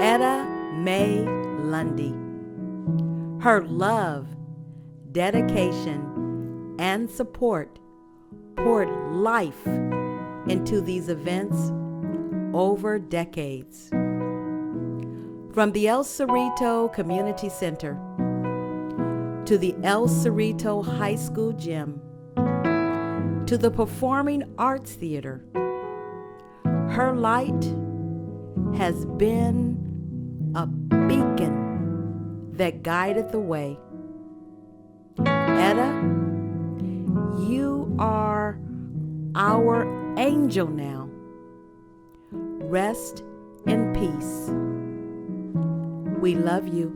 Etta Mae Lundy. Her love, dedication, and support poured life into these events over decades. From the El Cerrito Community Center to the El Cerrito High School gym to the Performing Arts Theater, her light has been a beacon that guided the way. Etta, you are our angel now. Rest in peace. We love you.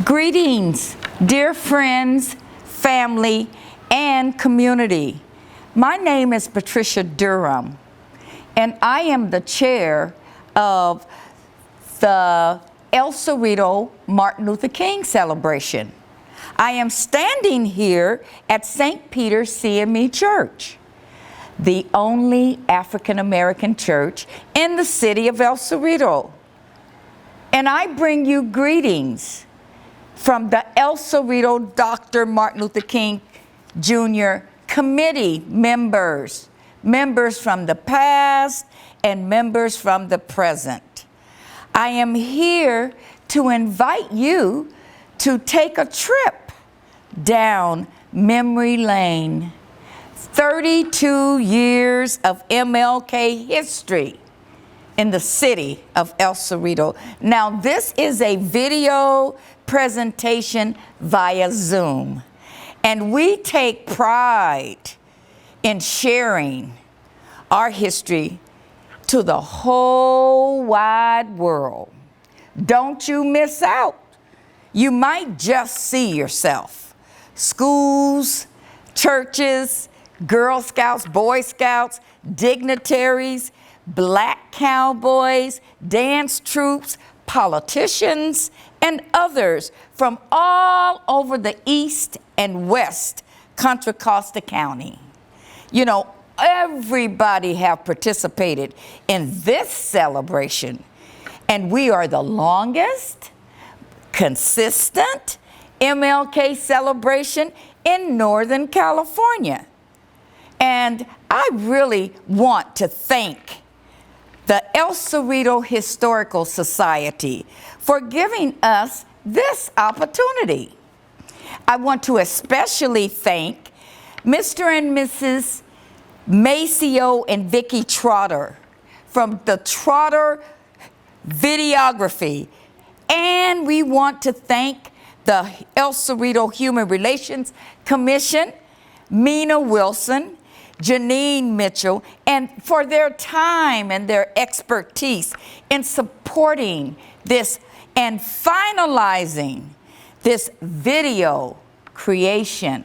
Greetings, dear friends, family, and community. My name is Patricia Durham, and I am the chair of the El Cerrito Martin Luther King celebration. I am standing here at St. Peter's CME Church, the only African American church in the city of El Cerrito. And I bring you greetings from the El Cerrito Dr. Martin Luther King Jr. committee members from the past and members from the present. I am here to invite you to take a trip down memory lane. 32 years of MLK history in the city of El Cerrito. Now, this is a video presentation via Zoom, and we take pride in sharing our history to the whole wide world. Don't you miss out. You might just see yourself. Schools, churches, Girl Scouts, Boy Scouts, dignitaries, black cowboys, dance troupes, politicians, and others from all over the East and West Contra Costa County. You know, everybody have participated in this celebration, and we are the longest, consistent MLK celebration in Northern California. And I really want to thank the El Cerrito Historical Society for giving us this opportunity. I want to especially thank Mr. and Mrs. Maceo and Vicki Trotter from the Trotter Videography. And we want to thank the El Cerrito Human Relations Commission, Mina Wilson, Janine Mitchell, and for their time and their expertise in supporting this and finalizing this video creation.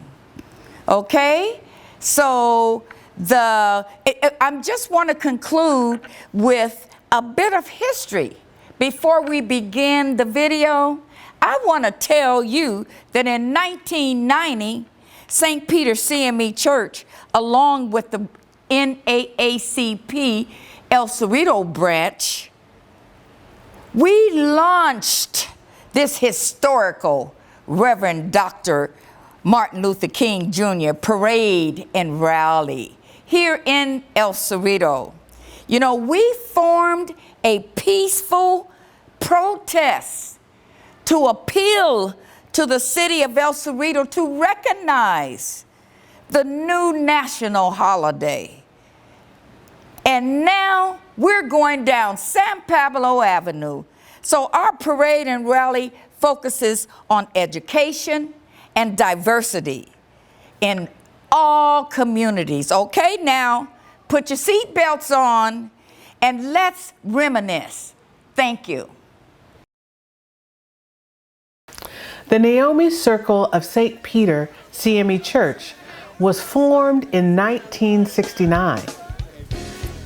Okay? So I just want to conclude with a bit of history. Before we begin the video, I want to tell you that in 1990, St. Peter's CME Church, along with the NAACP El Cerrito branch, we launched this historical Reverend Dr. Martin Luther King Jr. parade and rally here in El Cerrito. You know, we formed a peaceful protest to appeal to the city of El Cerrito to recognize the new national holiday. And now we're going down San Pablo Avenue. So our parade and rally focuses on education and diversity in all communities. Okay, now put your seatbelts on and let's reminisce. Thank you. The Naomi Circle of St. Peter CME Church was formed in 1969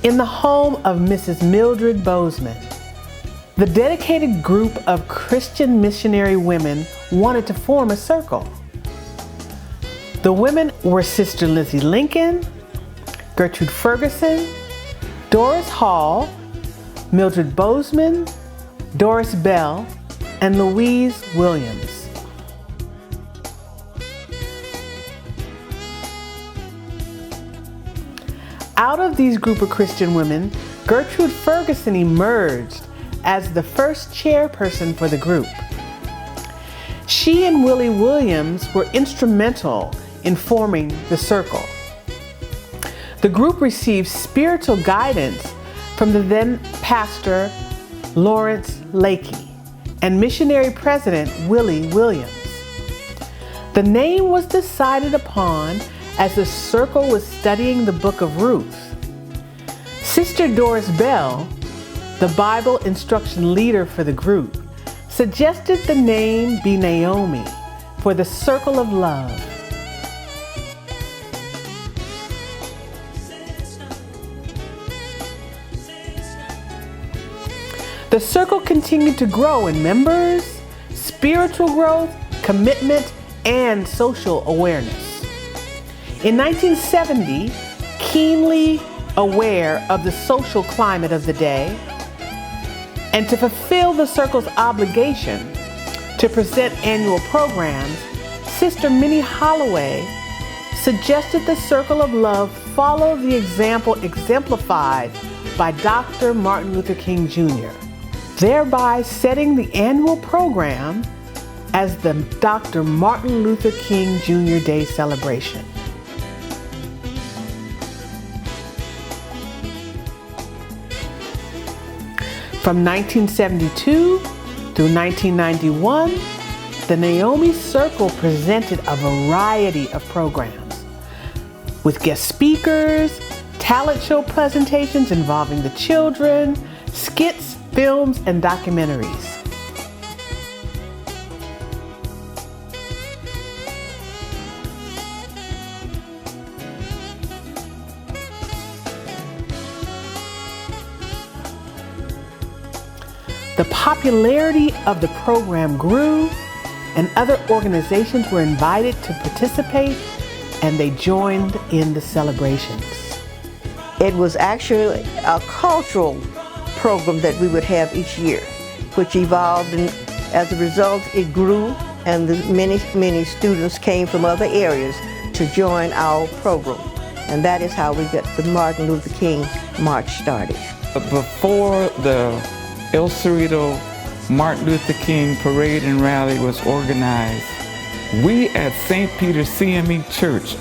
in the home of Mrs. Mildred Bozeman. The dedicated group of Christian missionary women wanted to form a circle. The women were Sister Lizzie Lincoln, Gertrude Ferguson, Doris Hall, Mildred Bozeman, Doris Bell, and Louise Williams. Out of these group of Christian women, Gertrude Ferguson emerged as the first chairperson for the group. She and Willie Williams were instrumental in forming the circle. The group received spiritual guidance from the then pastor Lawrence Lakey and missionary president Willie Williams. The name was decided upon as the circle was studying the book of Ruth. Sister Doris Bell, the Bible instruction leader for the group, suggested the name be Naomi for the circle of love. The circle continued to grow in members, spiritual growth, commitment, and social awareness. In 1970, keenly aware of the social climate of the day, and to fulfill the circle's obligation to present annual programs, Sister Minnie Holloway suggested the Circle of Love follow the example exemplified by Dr. Martin Luther King Jr., thereby setting the annual program as the Dr. Martin Luther King Jr. Day celebration. From 1972 through 1991, the Naomi Circle presented a variety of programs with guest speakers, talent show presentations involving the children, skits, films, and documentaries. The popularity of the program grew, and other organizations were invited to participate, and they joined in the celebrations. It was actually a cultural program that we would have each year, which evolved, and as a result, it grew, and many students came from other areas to join our program. And that is how we got the Martin Luther King March started. Before the El Cerrito Martin Luther King Parade and Rally was organized, we at St. Peter CME Church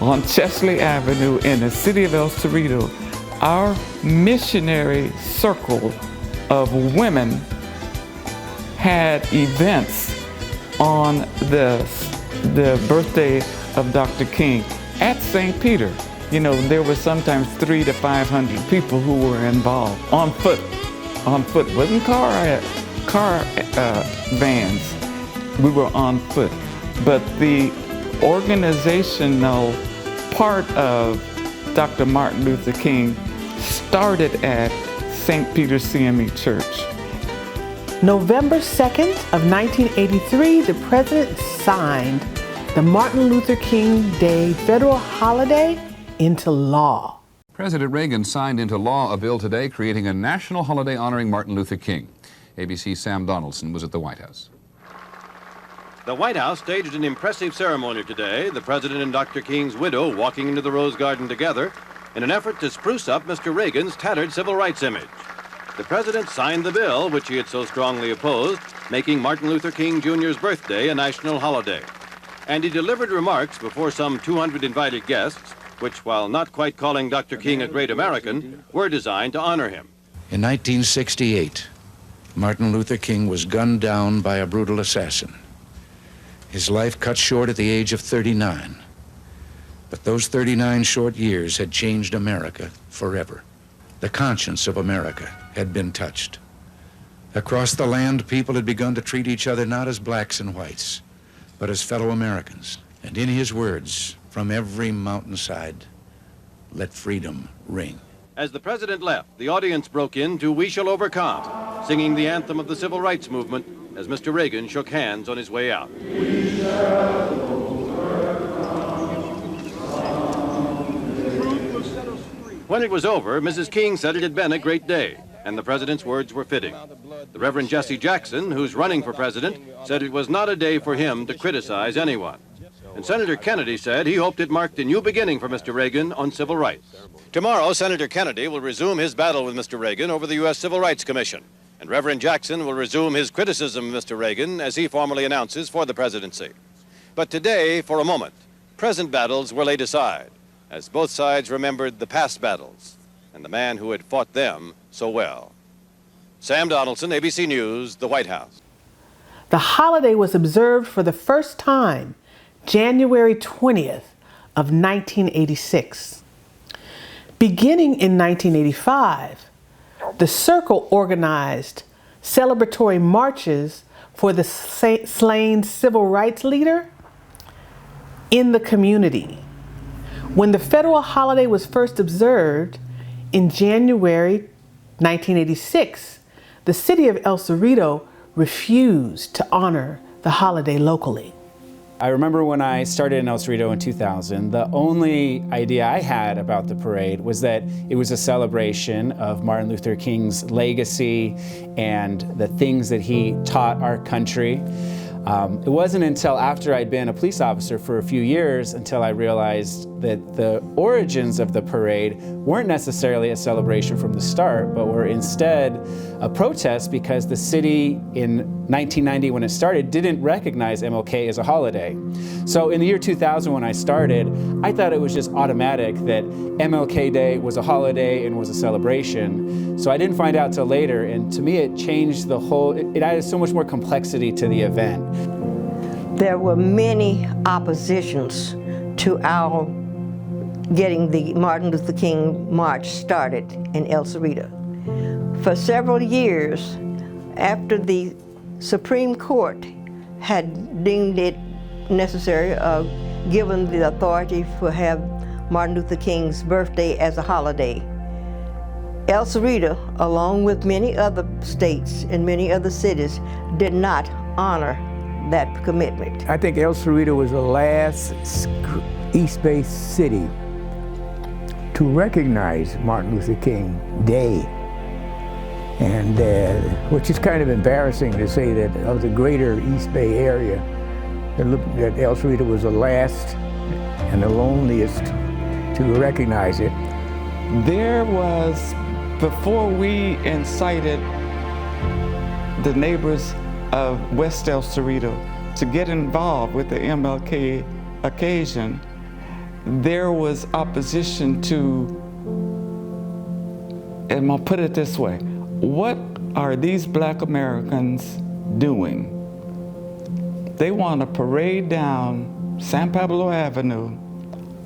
on Chesley Avenue in the city of El Cerrito, our missionary circle of women had events on the birthday of Dr. King at St. Peter. You know, there were sometimes 300 to 500 people who were involved on foot. Wasn't car vans. We were on foot. But the organizational part of Dr. Martin Luther King started at St. Peter CME Church. November 2nd of 1983, the President signed the Martin Luther King Day federal holiday into law. President Reagan signed into law a bill today creating a national holiday honoring Martin Luther King. ABC's Sam Donaldson was at the White House. The White House staged an impressive ceremony today, the President and Dr. King's widow walking into the Rose Garden together in an effort to spruce up Mr. Reagan's tattered civil rights image. The President signed the bill, which he had so strongly opposed, making Martin Luther King Jr.'s birthday a national holiday. And he delivered remarks before some 200 invited guests, which, while not quite calling Dr. King a great American, were designed to honor him. In 1968, Martin Luther King was gunned down by a brutal assassin. His life cut short at the age of 39. But those 39 short years had changed America forever. The conscience of America had been touched. Across the land, people had begun to treat each other not as blacks and whites, but as fellow Americans. And in his words, from every mountainside, let freedom ring. As the president left, the audience broke into "We Shall Overcome," singing the anthem of the civil rights movement as Mr. Reagan shook hands on his way out. When it was over, Mrs. King said it had been a great day, and the president's words were fitting. The Reverend Jesse Jackson, who's running for president, said it was not a day for him to criticize anyone. And Senator Kennedy said he hoped it marked a new beginning for Mr. Reagan on civil rights. Tomorrow, Senator Kennedy will resume his battle with Mr. Reagan over the U.S. Civil Rights Commission. And Reverend Jackson will resume his criticism of Mr. Reagan as he formally announces for the presidency. But today, for a moment, present battles were laid aside, as both sides remembered the past battles and the man who had fought them so well. Sam Donaldson, ABC News, the White House. The holiday was observed for the first time January 20th of 1986. Beginning in 1985, the Circle organized celebratory marches for the slain civil rights leader in the community. When the federal holiday was first observed in January 1986, the city of El Cerrito refused to honor the holiday locally. I remember when I started in El Cerrito in 2000, the only idea I had about the parade was that it was a celebration of Martin Luther King's legacy and the things that he taught our country. It wasn't until after I'd been a police officer for a few years until I realized that the origins of the parade weren't necessarily a celebration from the start, but were instead a protest because the city in 1990 when it started didn't recognize MLK as a holiday. So in the year 2000 when I started, I thought it was just automatic that MLK Day was a holiday and was a celebration. So I didn't find out till later, and to me it changed the whole, it added so much more complexity to the event. There were many oppositions to our getting the Martin Luther King March started in El Cerrito. For several years, after the Supreme Court had deemed it necessary, given the authority to have Martin Luther King's birthday as a holiday, El Cerrito, along with many other states and many other cities, did not honor that commitment. I think El Cerrito was the last East Bay city to recognize Martin Luther King Day. And which is kind of embarrassing to say that of the greater East Bay area, that El Cerrito was the last and the loneliest to recognize it. There was, before we incited the neighbors of West El Cerrito to get involved with the MLK occasion, there was opposition to, and I'll put it this way, what are these black Americans doing? They want to parade down San Pablo Avenue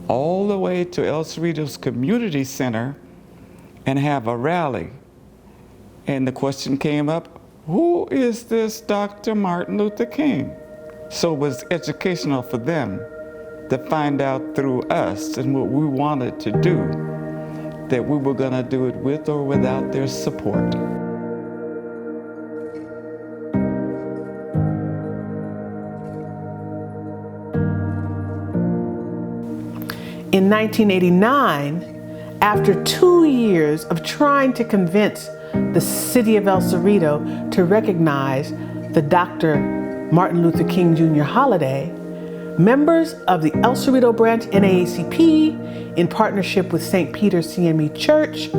all the way to El Cerrito's community center and have a rally. And the question came up, who is this Dr. Martin Luther King? So it was educational for them to find out through us and what we wanted to do, that we were going to do it with or without their support. In 1989, after 2 years of trying to convince the city of El Cerrito to recognize the Dr. Martin Luther King Jr. holiday, members of the El Cerrito branch NAACP, in partnership with St. Peter's CME Church,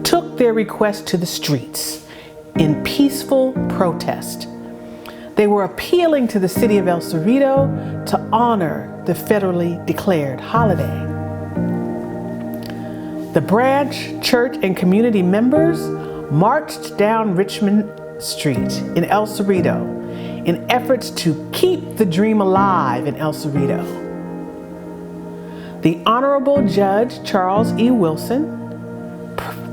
took their request to the streets in peaceful protest. They were appealing to the city of El Cerrito to honor the federally declared holiday. The branch, church, and community members marched down Richmond Street in El Cerrito in efforts to keep the dream alive in El Cerrito. the Honorable Judge Charles E. Wilson,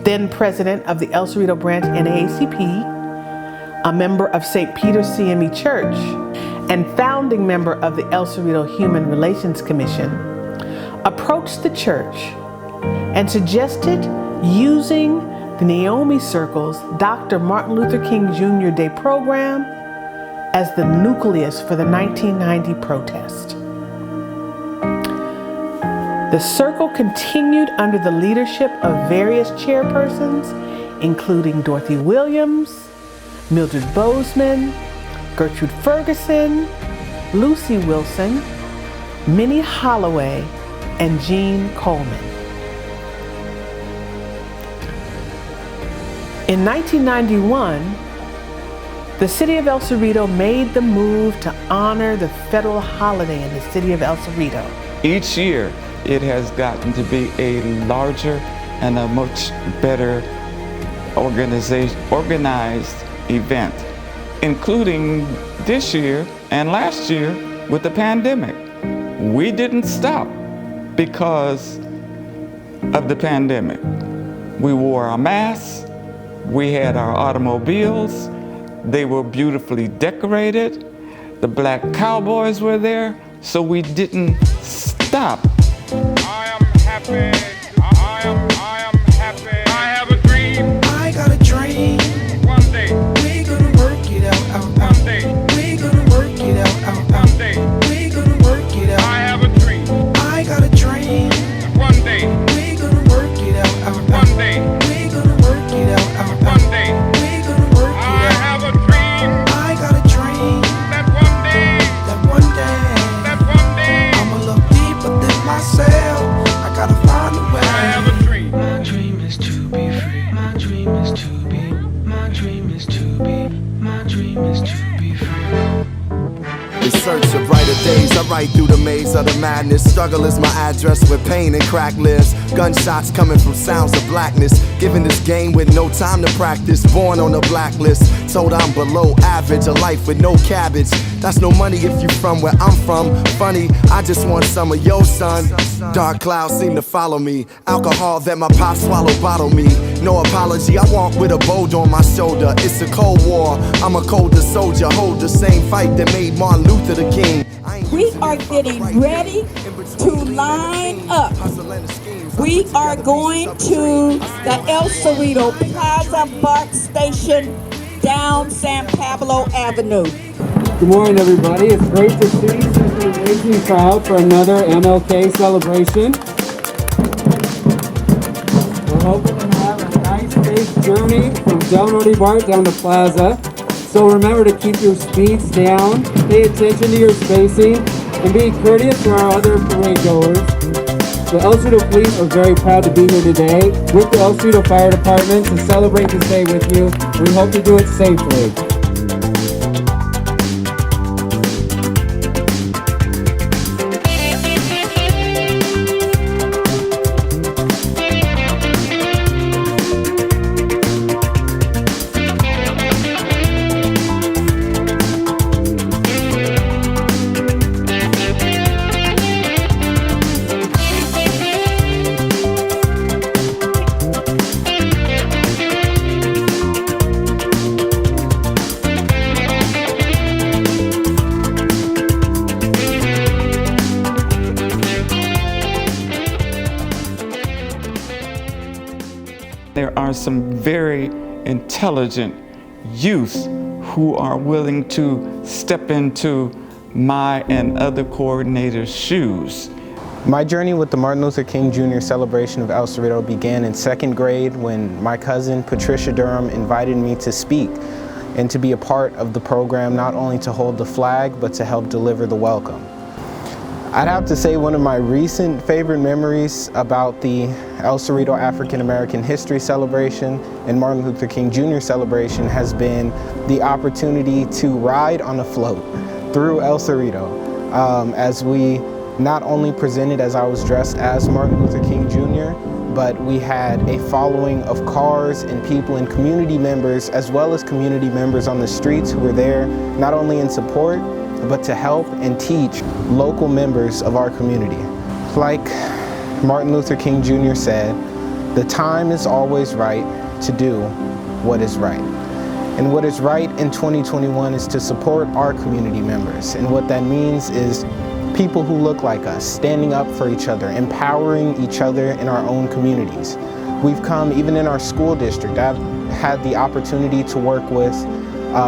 then President of the El Cerrito Branch NAACP, a member of St. Peter's CME Church, and founding member of the El Cerrito Human Relations Commission, approached the church and suggested using the Naomi Circle's Dr. Martin Luther King Jr. Day program as the nucleus for the 1990 protest. The circle continued under the leadership of various chairpersons, including Dorothy Williams, Mildred Bozeman, Gertrude Ferguson, Lucy Wilson, Minnie Holloway, and Jean Coleman. In 1991, the city of El Cerrito made the move to honor the federal holiday in the city of El Cerrito. Each year, it has gotten to be a larger and a much better organized event, including this year and last year with the pandemic. We didn't stop because of the pandemic. We wore our masks, we had our automobiles, they were beautifully decorated, the black cowboys were there, so we didn't stop. I am happy, I am happy, I have a dream. I got a dream. One day, we gonna work it out. One day, we gonna work it out. One day, we gonna work it out. I have a dream. I got a dream. One day, we gonna work it out. One day, we gonna work it out. One day, we gonna work it out. I have a dream. I got a dream. That one day, that one day, I'ma look deeper than myself. I gotta find a way. I have a dream. My dream is to be free. My dream is to be. My dream is to be. My dream is to be free. In search of brighter days, I ride through the maze of the madness. Struggle is my address where pain and crack lives. Gunshots coming from sounds of blackness. Given this game with no time to practice. Born on a blacklist, told I'm below average. A life with no cabbage. That's no money if you from where I'm from. Funny, I just want some of your son. Dark clouds seem to follow me. Alcohol that my pop swallowed bottle me. No apology, I walk with a boulder on my shoulder. It's a cold war, I'm a colder soldier. Hold the same fight that made Martin Luther the king. We are getting ready to line up. We are going to the El Cerrito Plaza BART station down San Pablo Avenue. Good morning, everybody. It's great to see such an amazing crowd for another MLK celebration. We're hoping to have a nice, safe journey from Del Norte BART down to Plaza. So remember to keep your speeds down, pay attention to your spacing, and be courteous to our other parade goers. The El Cerrito Police are very proud to be here today with the El Cerrito Fire Department to celebrate this day with you. We hope to do it safely. There are some very intelligent youth who are willing to step into my and other coordinators' shoes. My journey with the Martin Luther King Jr. celebration of El Cerrito began in 2nd grade when my cousin Patricia Durham invited me to speak and to be a part of the program, not only to hold the flag, but to help deliver the welcome. I'd have to say one of my recent favorite memories about the El Cerrito African American History Celebration and Martin Luther King Jr. celebration has been the opportunity to ride on a float through El Cerrito as we not only presented as I was dressed as Martin Luther King Jr., but we had a following of cars and people and community members, as well as community members on the streets who were there not only in support, but to help and teach local members of our community. Like Martin Luther King Jr. said, the time is always right to do what is right. And what is right in 2021 is to support our community members. And what that means is people who look like us, standing up for each other, empowering each other in our own communities. We've come, even in our school district, I've had the opportunity to work with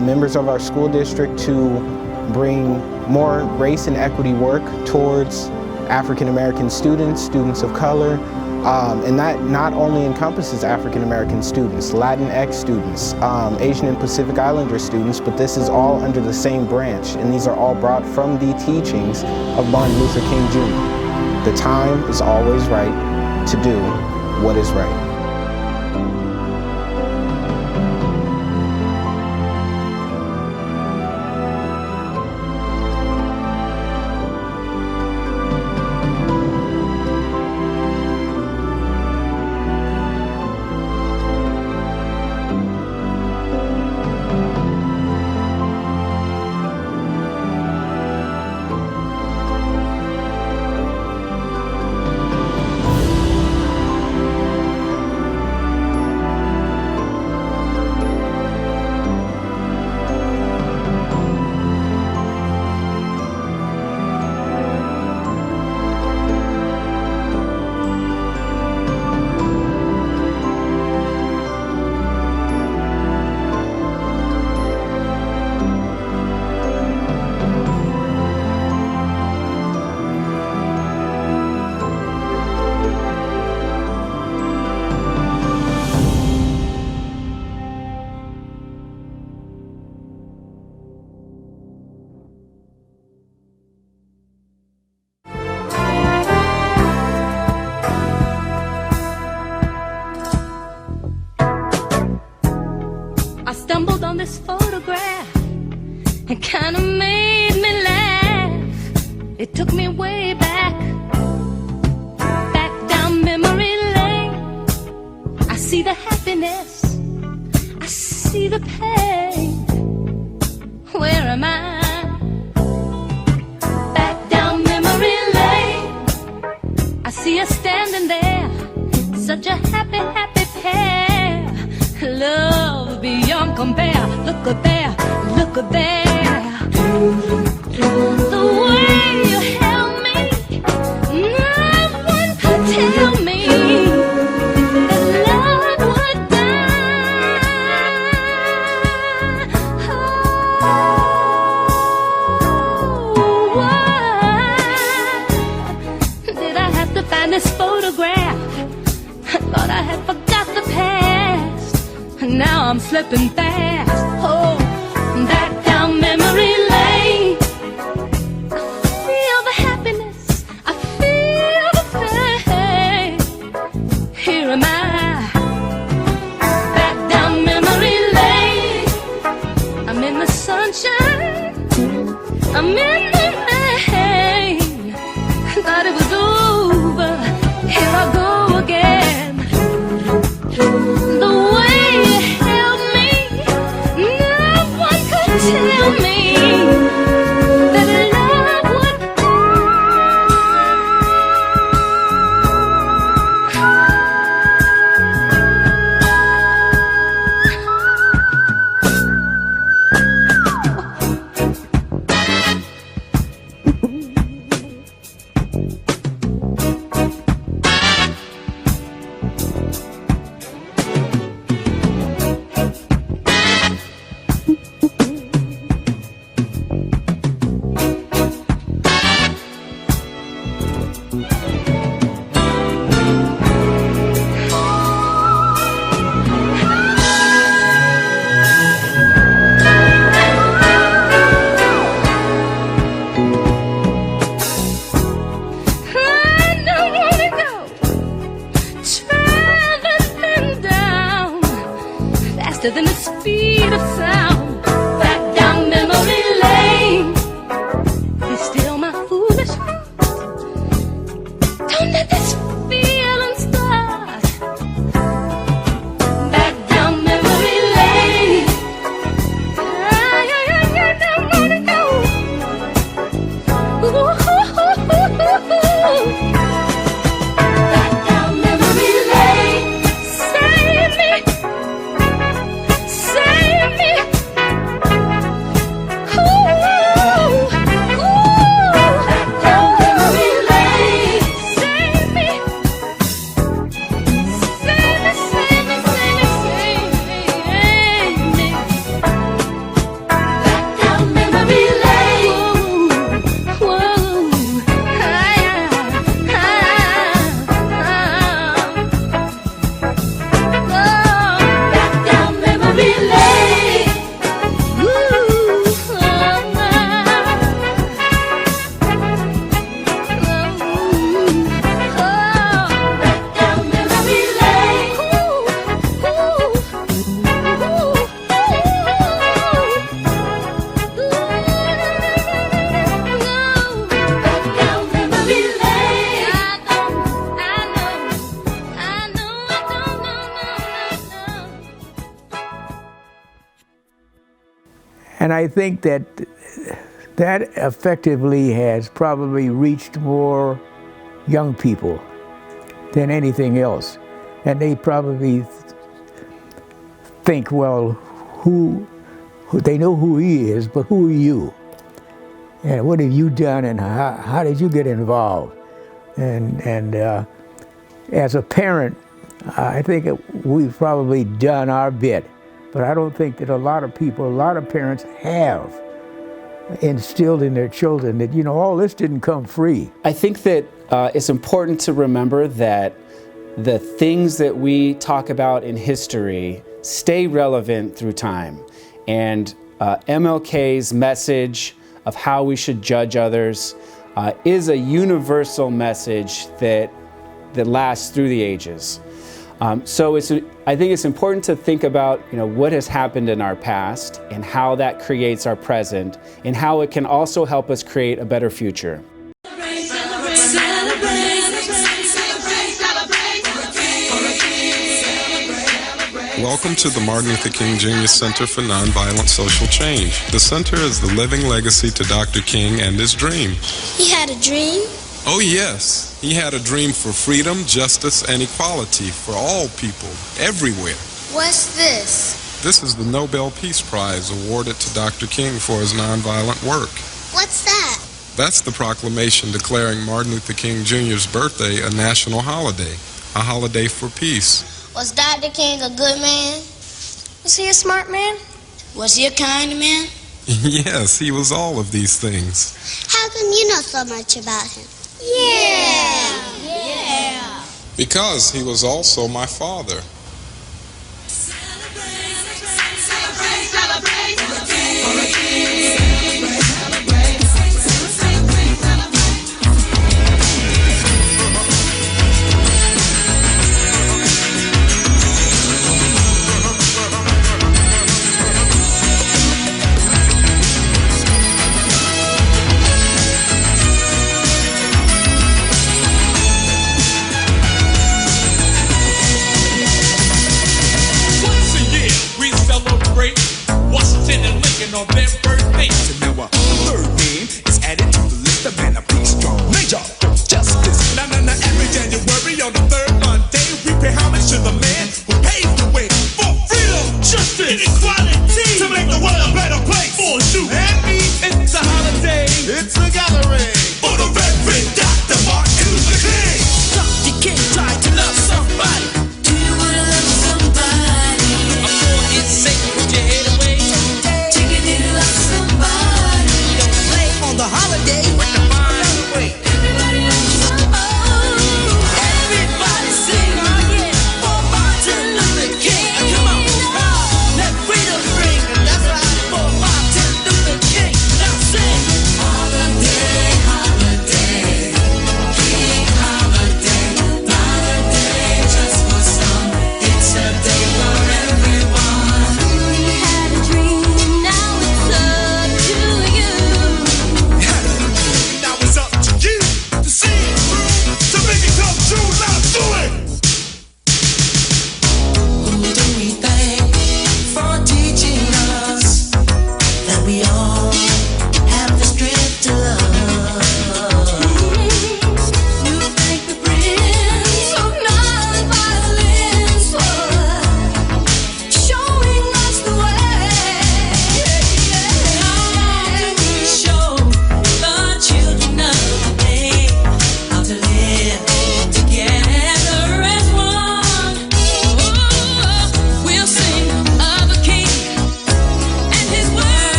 members of our school district to bring more race and equity work towards African American students, students of color, and that not only encompasses African American students, Latinx students, Asian and Pacific Islander students, but this is all under the same branch, and these are all brought from the teachings of Martin Luther King Jr. The time is always right to do what is right. I stumbled on this photograph. It kind of made me laugh. It took me way back down memory lane. I see the happiness, I see the pain. Where am I? Back down memory lane. I see us standing there, such a happy, happy pair. Love beyond compare. Look at there, look at there. The way you held me, no one could tell me that love would die. Oh, why did I have to find this photograph? I thought I had forgot the past. Now I'm slipping fast. Oh, back down memory lane. I feel the happiness, I feel the pain. Here am I, back down memory lane. I'm in the sunshine, I'm in the rain. Thought it was over, here I go again. The way you held me, no one could tell me that love would faster than the speed of sound. Back down memory lane. Be still my foolish heart. Don't let this feeling start. Back down memory lane. I don't wanna go. Ooh, ooh, ooh, ooh, ooh. And I think that effectively has probably reached more young people than anything else. And they probably think, well, who they know who he is, but who are you? And what have you done, and how did you get involved? And as a parent, I think we've probably done our bit, but I don't think that a lot of parents have instilled in their children that, you know, all this didn't come free. I think that it's important to remember that the things that we talk about in history stay relevant through time. And MLK's message of how we should judge others is a universal message that lasts through the ages. So I think it's important to think about, you know, what has happened in our past and how that creates our present and how it can also help us create a better future. Welcome to the Martin Luther King Jr. Center for Nonviolent Social Change. The center is the living legacy to Dr. King and his dream. He had a dream? Oh yes, he had a dream for freedom, justice, and equality for all people, everywhere. What's this? This is the Nobel Peace Prize awarded to Dr. King for his nonviolent work. What's that? That's the proclamation declaring Martin Luther King Jr.'s birthday a national holiday, a holiday for peace. Was Dr. King a good man? Was he a smart man? Was he a kind man? Yes, he was all of these things. How come you know so much about him? Yeah. Because he was also my father. On their birthdays, and now a third name is added to the list of men of peace, strong, major, justice. Now, every January on the third Monday, we pay homage to the man who paved the way for freedom, justice, and equality, to make the world a better place for you and me. It's a holiday, it's a gathering for the Reverend Dr. Martin Luther King. Dr. King tried to love somebody. Do you want to love somebody? I'm for his sake, put your head away. The holiday when the fire away. Everybody loves somebody. Everybody sing, oh yeah, for Martin Luther King. Come on, let freedom ring. That's right, for Martin Luther King. Now sing. Holiday, holiday, King holiday, not a day just for some. It's a day for everyone. We had a dream, now it's up to you.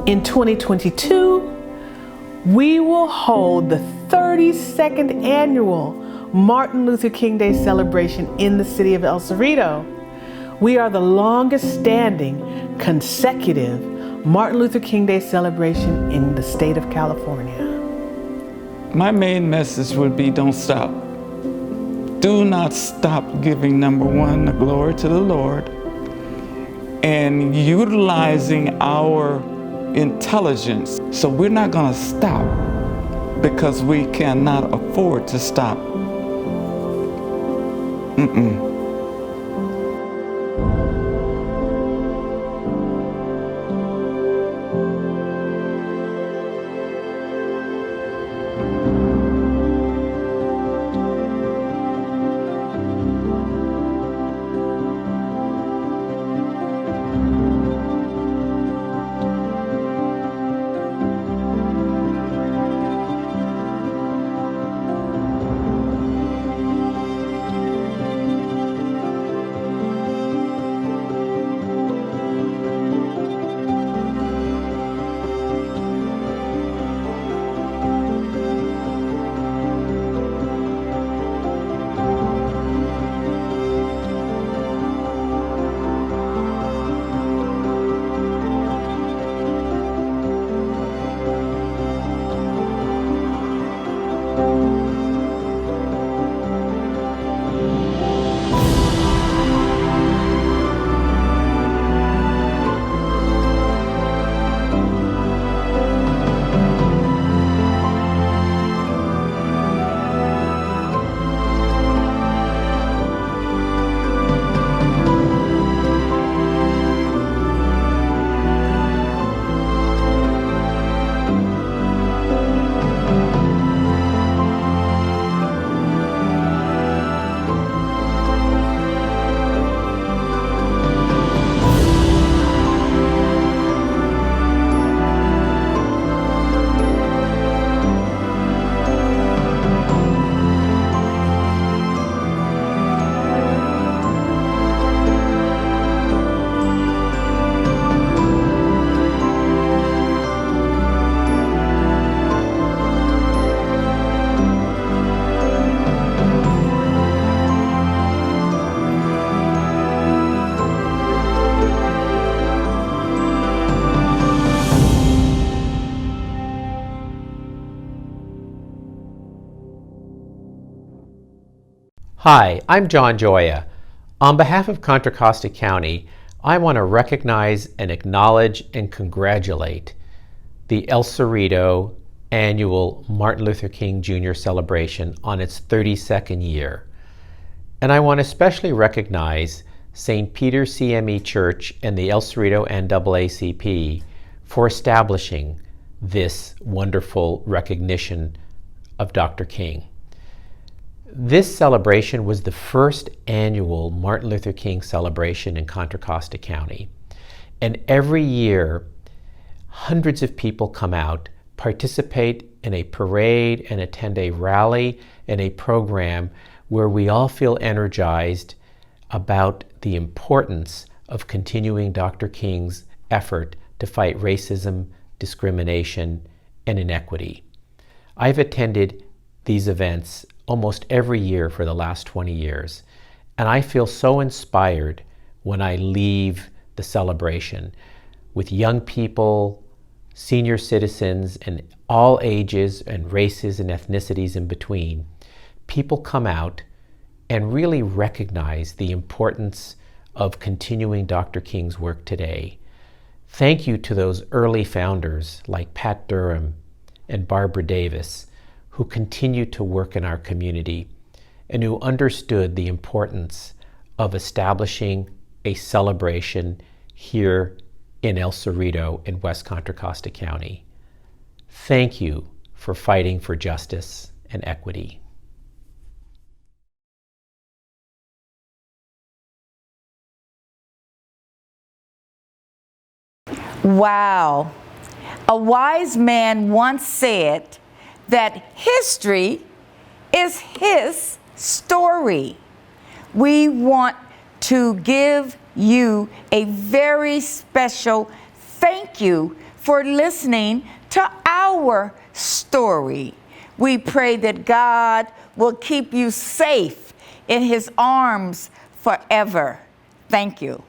In 2022, we will hold the 32nd annual Martin Luther King Day celebration in the city of El Cerrito. We are the longest standing consecutive Martin Luther King Day celebration in the state of California. My main message would be don't stop. Do not stop giving, number one, the glory to the Lord and utilizing our intelligence. So we're not going to stop because we cannot afford to stop. Hi, I'm John Joya. On behalf of Contra Costa County, I want to recognize and acknowledge and congratulate the El Cerrito annual Martin Luther King Jr. celebration on its 32nd year. And I want to especially recognize St. Peter CME Church and the El Cerrito NAACP for establishing this wonderful recognition of Dr. King. This celebration was the first annual Martin Luther King celebration in Contra Costa County. And every year, hundreds of people come out, participate in a parade, and attend a rally and a program where we all feel energized about the importance of continuing Dr. King's effort to fight racism, discrimination, and inequity. I've attended these events almost every year for the last 20 years, and I feel so inspired when I leave the celebration with young people, senior citizens, and all ages and races and ethnicities in between. People come out and really recognize the importance of continuing Dr. King's work today. Thank you to those early founders like Pat Durham and Barbara Davis, who continue to work in our community and who understood the importance of establishing a celebration here in El Cerrito in West Contra Costa County. Thank you for fighting for justice and equity. Wow. A wise man once said that history is his story. We want to give you a very special thank you for listening to our story. We pray that God will keep you safe in his arms forever. Thank you.